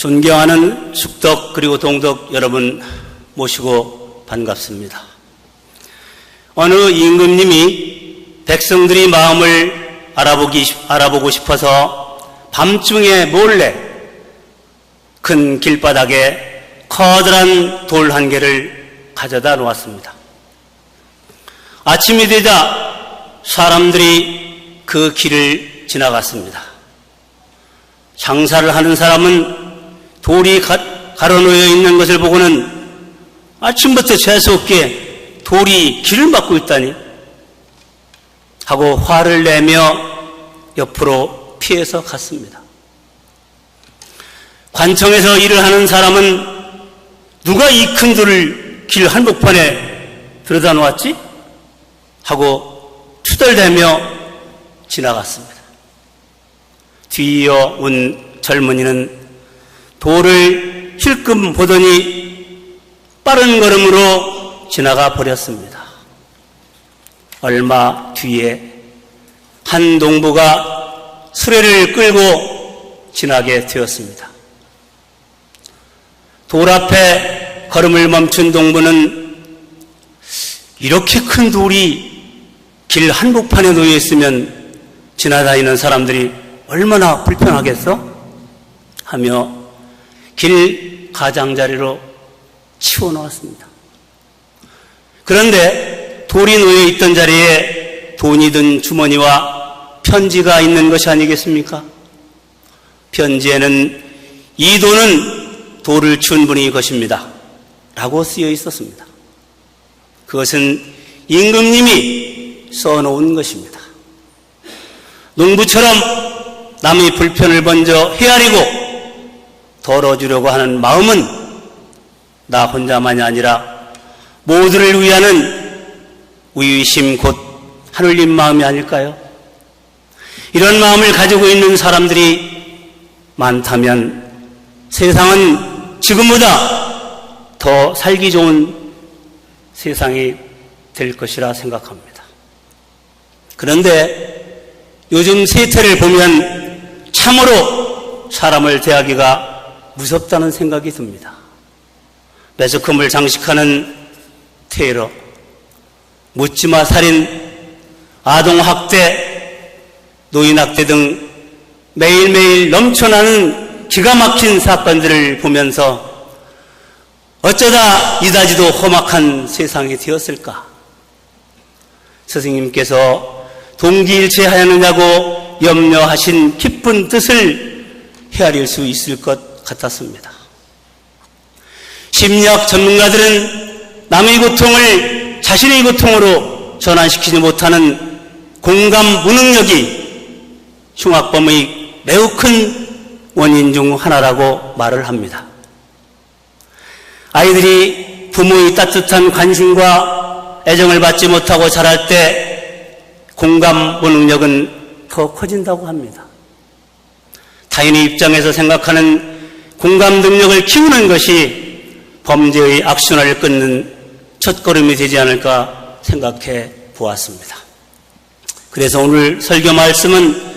존경하는 숙덕 그리고 동덕 여러분 모시고 반갑습니다. 어느 임금님이 백성들이 마음을 알아보고 싶어서 밤중에 몰래 큰 길바닥에 커다란 돌 한 개를 가져다 놓았습니다. 아침이 되자 사람들이 그 길을 지나갔습니다. 장사를 하는 사람은 돌이 가로놓여 있는 것을 보고는 아침부터 재수없게 돌이 길을 막고 있다니 하고 화를 내며 옆으로 피해서 갔습니다. 관청에서 일을 하는 사람은 누가 이 큰 돌을 길 한복판에 들여다 놓았지? 하고 투덜대며 지나갔습니다. 뒤이어 온 젊은이는 돌을 힐끔 보더니 빠른 걸음으로 지나가 버렸습니다. 얼마 뒤에 한 농부가 수레를 끌고 지나게 되었습니다. 돌 앞에 걸음을 멈춘 농부는 이렇게 큰 돌이 길 한복판에 놓여 있으면 지나다니는 사람들이 얼마나 불편하겠어? 하며 길 가장자리로 치워놓았습니다. 그런데 돌이 놓여 있던 자리에 돈이 든 주머니와 편지가 있는 것이 아니겠습니까? 편지에는 이 돈은 돌을 준 분이 것입니다 라고 쓰여 있었습니다. 그것은 임금님이 써놓은 것입니다. 농부처럼 남의 불편을 먼저 헤아리고 덜어주려고 하는 마음은 나 혼자만이 아니라 모두를 위하는 위심 곧 하늘님 마음이 아닐까요? 이런 마음을 가지고 있는 사람들이 많다면 세상은 지금보다 더 살기 좋은 세상이 될 것이라 생각합니다. 그런데 요즘 세태를 보면 참으로 사람을 대하기가 무섭다는 생각이 듭니다. 매스컴을 장식하는 테러, 묻지마 살인, 아동학대, 노인학대 등 매일매일 넘쳐나는 기가 막힌 사건들을 보면서 어쩌다 이다지도 험악한 세상이 되었을까? 스승님께서 동기일체하였느냐고 염려하신 깊은 뜻을 헤아릴 수 있을 것 같았습니다. 심리학 전문가들은 남의 고통을 자신의 고통으로 전환시키지 못하는 공감 무능력이 흉악범의 매우 큰 원인 중 하나라고 말을 합니다. 아이들이 부모의 따뜻한 관심과 애정을 받지 못하고 자랄 때 공감 무능력은 더 커진다고 합니다. 타인의 입장에서 생각하는 공감 능력을 키우는 것이 범죄의 악순환을 끊는 첫걸음이 되지 않을까 생각해 보았습니다. 그래서 오늘 설교 말씀은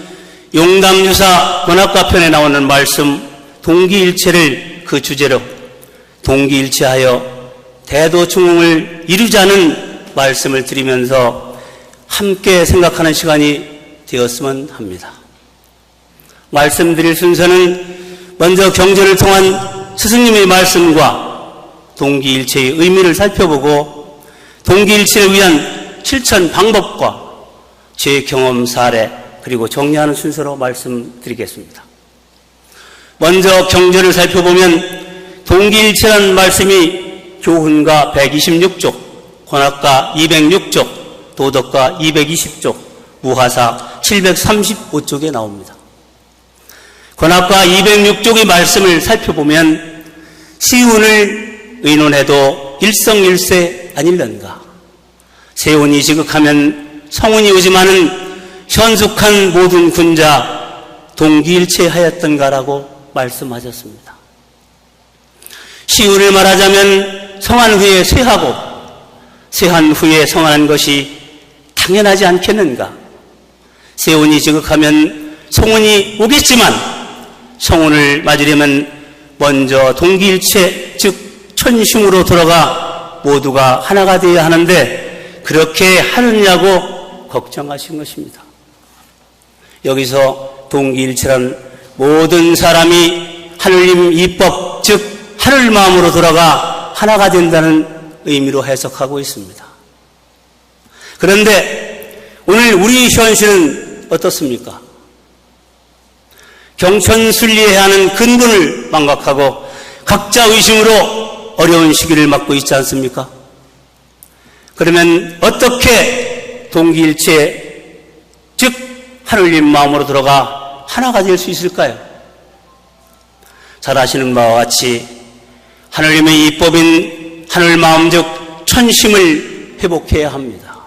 용담유사 문학과 편에 나오는 말씀 동기일체를 그 주제로 동기일체하여 대도중흥을 이루자는 말씀을 드리면서 함께 생각하는 시간이 되었으면 합니다. 말씀드릴 순서는 먼저 경전을 통한 스승님의 말씀과 동기일체의 의미를 살펴보고 동기일체를 위한 실천 방법과 제 경험 사례 그리고 정리하는 순서로 말씀드리겠습니다. 먼저 경전을 살펴보면 동기일체라는 말씀이 교훈가 126쪽, 권학가 206쪽, 도덕가 220쪽, 무하사 735쪽에 나옵니다. 권학가 206쪽의 말씀을 살펴보면 시운을 의논해도 일성일세 아닐런가. 세운이 지극하면 성운이 오지만은 현숙한 모든 군자 동기일체하였던가라고 말씀하셨습니다. 시운을 말하자면 성한 후에 쇠하고 쇠한 후에 성한 것이 당연하지 않겠는가. 세운이 지극하면 성운이 오겠지만 성운을 맞으려면 먼저 동기일체, 즉 천심으로 돌아가 모두가 하나가 되어야 하는데 그렇게 하느냐고 걱정하신 것입니다. 여기서 동기일체란 모든 사람이 하느님 이법, 즉 하늘 마음으로 돌아가 하나가 된다는 의미로 해석하고 있습니다. 그런데 오늘 우리 현실은 어떻습니까? 경천순리해야 하는 근본을 망각하고 각자 의심으로 어려운 시기를 맞고 있지 않습니까? 그러면 어떻게 동기일체, 즉 하느님 마음으로 들어가 하나가 될 수 있을까요? 잘 아시는 바와 같이 하느님의 이법인 하늘 마음, 즉 천심을 회복해야 합니다.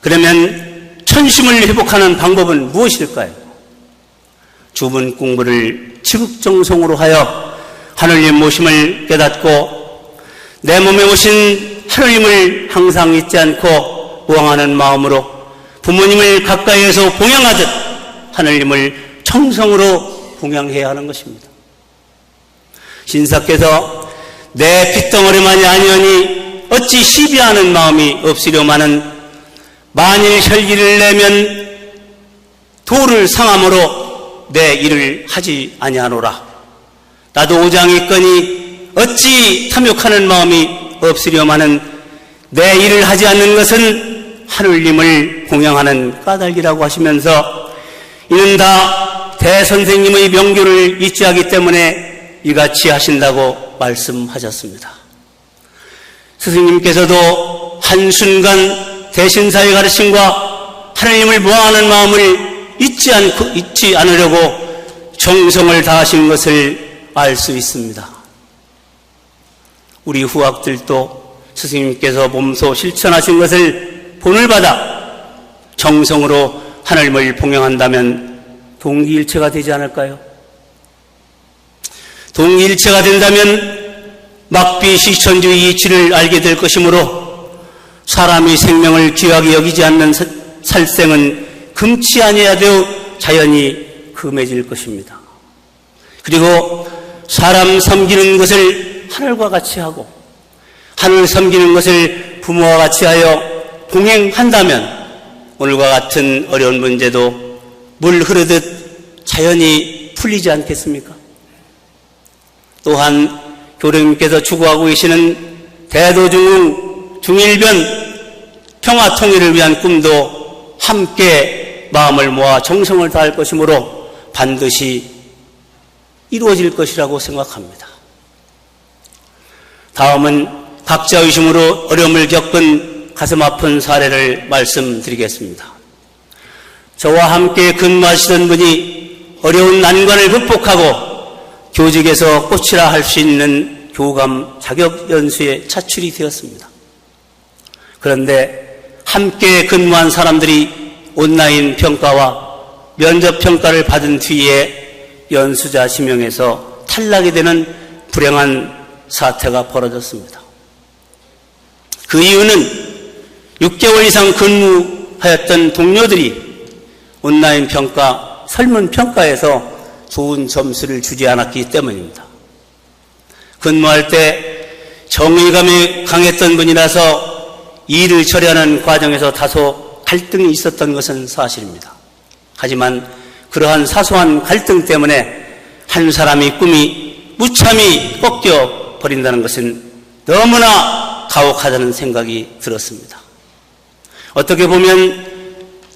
그러면 천심을 회복하는 방법은 무엇일까요? 주분 공부를 지극정성으로 하여 하느님 모심을 깨닫고 내 몸에 오신 하느님을 항상 잊지 않고 우왕하는 마음으로 부모님을 가까이에서 봉양하듯 하느님을 정성으로 봉양해야 하는 것입니다. 신사께서 내 핏덩어리만이 아니오니 어찌 시비하는 마음이 없으려마는 만일 혈기를 내면 도를 상함으로 내 일을 하지 아니하노라. 나도 오장이 있거니 어찌 탐욕하는 마음이 없으려마는 내 일을 하지 않는 것은 하느님을 공양하는 까닭이라고 하시면서 이는 다 대선생님의 명교를 잊지 하기 때문에 이같이 하신다고 말씀하셨습니다. 스승님께서도 한순간 대신사의 가르침과 하느님을 모아하는 마음을 잊지 않으려고 정성을 다하신 것을 알 수 있습니다. 우리 후학들도 스승님께서 몸소 실천하신 것을 본을 받아 정성으로 하느님을 봉양한다면 동기일체가 되지 않을까요? 동기일체가 된다면 막비시천주의 이치를 알게 될 것이므로 사람의 생명을 귀하게 여기지 않는 살생은 금치 아니해야 되어 자연히 금해질 것입니다. 그리고 사람 섬기는 것을 하늘과 같이 하고 하늘 섬기는 것을 부모와 같이 하여 동행한다면 오늘과 같은 어려운 문제도 물 흐르듯 자연히 풀리지 않겠습니까? 또한 교령님께서 추구하고 계시는 대도중흥 중일변 평화 통일을 위한 꿈도 함께 마음을 모아 정성을 다할 것이므로 반드시 이루어질 것이라고 생각합니다. 다음은 각자 의심으로 어려움을 겪은 가슴 아픈 사례를 말씀드리겠습니다. 저와 함께 근무하시던 분이 어려운 난관을 극복하고 교직에서 꽃이라 할 수 있는 교감 자격 연수에 차출이 되었습니다. 그런데 함께 근무한 사람들이 온라인 평가와 면접 평가를 받은 뒤에 연수자 지명에서 탈락이 되는 불행한 사태가 벌어졌습니다. 그 이유는 6개월 이상 근무하였던 동료들이 온라인 평가, 설문 평가에서 좋은 점수를 주지 않았기 때문입니다. 근무할 때 정의감이 강했던 분이라서 일을 처리하는 과정에서 다소 갈등이 있었던 것은 사실입니다. 하지만 그러한 사소한 갈등 때문에 한 사람의 꿈이 무참히 꺾여 버린다는 것은 너무나 가혹하다는 생각이 들었습니다. 어떻게 보면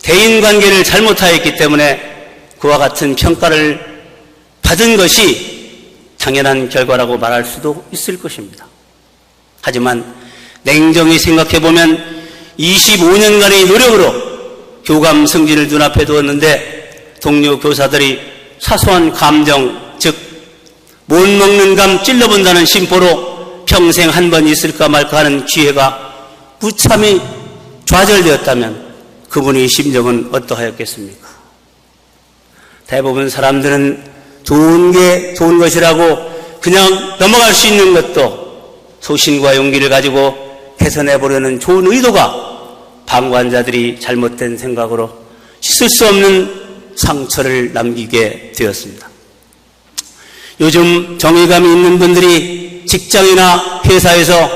대인관계를 잘못하였기 때문에 그와 같은 평가를 받은 것이 당연한 결과라고 말할 수도 있을 것입니다. 하지만 냉정히 생각해보면 25년간의 노력으로 교감 승진을 눈앞에 두었는데 동료 교사들이 사소한 감정, 즉 못 먹는 감 찔러본다는 심보로 평생 한 번 있을까 말까 하는 기회가 무참히 좌절되었다면 그분의 심정은 어떠하였겠습니까? 대부분 사람들은 좋은 게 좋은 것이라고 그냥 넘어갈 수 있는 것도 소신과 용기를 가지고 개선해보려는 좋은 의도가 방관자들이 잘못된 생각으로 씻을 수 없는 상처를 남기게 되었습니다. 요즘 정의감이 있는 분들이 직장이나 회사에서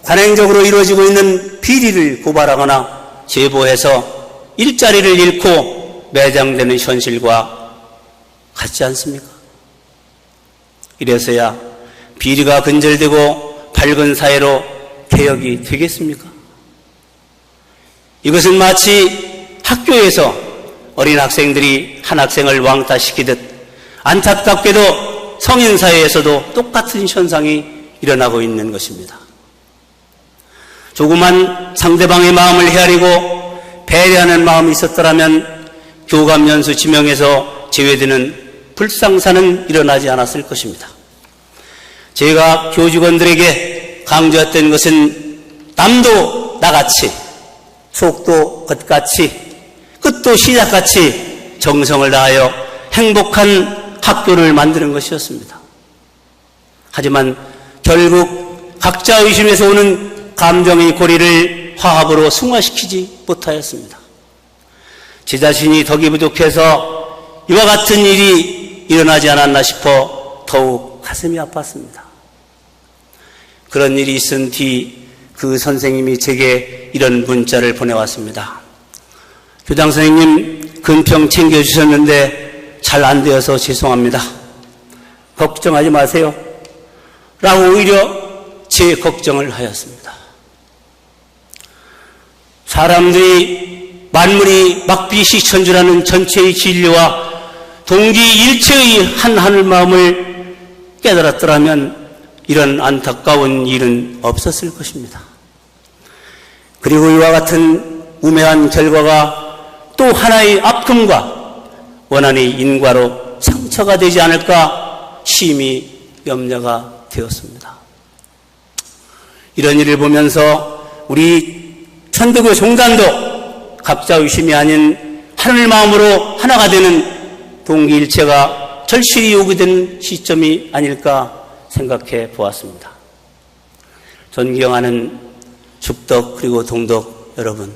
관행적으로 이루어지고 있는 비리를 고발하거나 제보해서 일자리를 잃고 매장되는 현실과 같지 않습니까? 이래서야 비리가 근절되고 밝은 사회로 개혁이 되겠습니까? 이것은 마치 학교에서 어린 학생들이 한 학생을 왕따시키듯 안타깝게도 성인 사회에서도 똑같은 현상이 일어나고 있는 것입니다. 조그만 상대방의 마음을 헤아리고 배려하는 마음이 있었더라면 교감연수 지명에서 제외되는 불상사는 일어나지 않았을 것입니다. 제가 교직원들에게 강조했던 것은 땀도 나같이 속도 겉같이 끝도 시작같이 정성을 다하여 행복한 학교를 만드는 것이었습니다. 하지만 결국 각자 의심에서 오는 감정의 고리를 화합으로 승화시키지 못하였습니다. 제 자신이 덕이 부족해서 이와 같은 일이 일어나지 않았나 싶어 더욱 가슴이 아팠습니다. 그런 일이 있은 뒤 그 선생님이 제게 이런 문자를 보내왔습니다. 교장 선생님, 근평 챙겨주셨는데 잘 안 되어서 죄송합니다. 걱정하지 마세요. 라고 오히려 제 걱정을 하였습니다. 사람들이 만물이 막비시천주라는 전체의 진리와 동기일체의 한 하늘 마음을 깨달았더라면 이런 안타까운 일은 없었을 것입니다. 그리고 이와 같은 우매한 결과가 또 하나의 아픔과 원한의 인과로 상처가 되지 않을까 심히 염려가 되었습니다. 이런 일을 보면서 우리 천도교 종단도 각자 의심이 아닌 하늘 마음으로 하나가 되는 동기일체가 절실히 요구되는 시점이 아닐까 생각해 보았습니다. 존경하는 죽덕 그리고 동덕 여러분,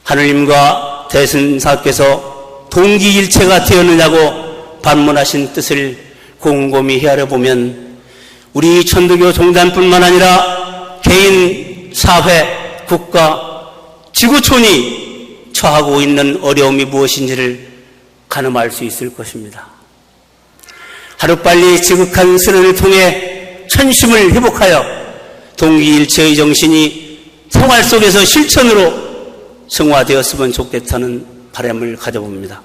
하느님과 대승사께서 동기일체가 되었느냐고 반문하신 뜻을 곰곰이 헤아려보면 우리 천도교 종단뿐만 아니라 개인, 사회, 국가, 지구촌이 처하고 있는 어려움이 무엇인지를 가늠할 수 있을 것입니다. 하루빨리 지극한 선언을 통해 천심을 회복하여 동기일체의 정신이 생활 속에서 실천으로 승화되었으면 좋겠다는 바람을 가져봅니다.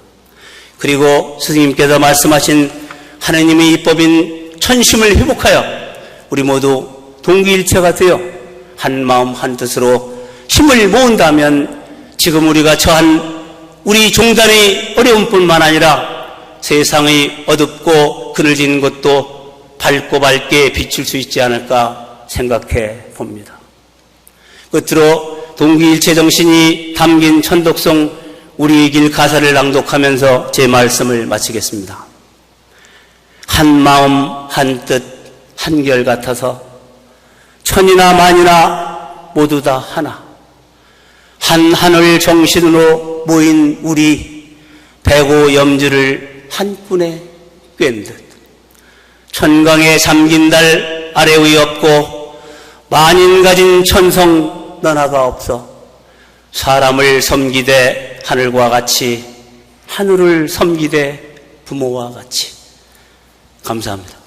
그리고 스승님께서 말씀하신 하느님의 이법인 천심을 회복하여 우리 모두 동기일체가 되어 한 마음 한 뜻으로 힘을 모은다면 지금 우리가 처한 우리 종단의 어려움뿐만 아니라 세상의 어둡고 그늘진 것도 밝고 밝게 비칠 수 있지 않을까 생각해 봅니다. 끝으로 동기일체 정신이 담긴 천독송 우리의 길 가사를 낭독하면서 제 말씀을 마치겠습니다. 한 마음 한 뜻 한결 같아서 천이나 만이나 모두 다 하나, 한 하늘 정신으로 모인 우리 배고 염주를 한 꾼에 꿰는 듯 천강에 잠긴 달 아래의 없고 만인 가진 천성 너나가 없어 사람을 섬기되 하늘과 같이 하늘을 섬기되 부모와 같이. 감사합니다.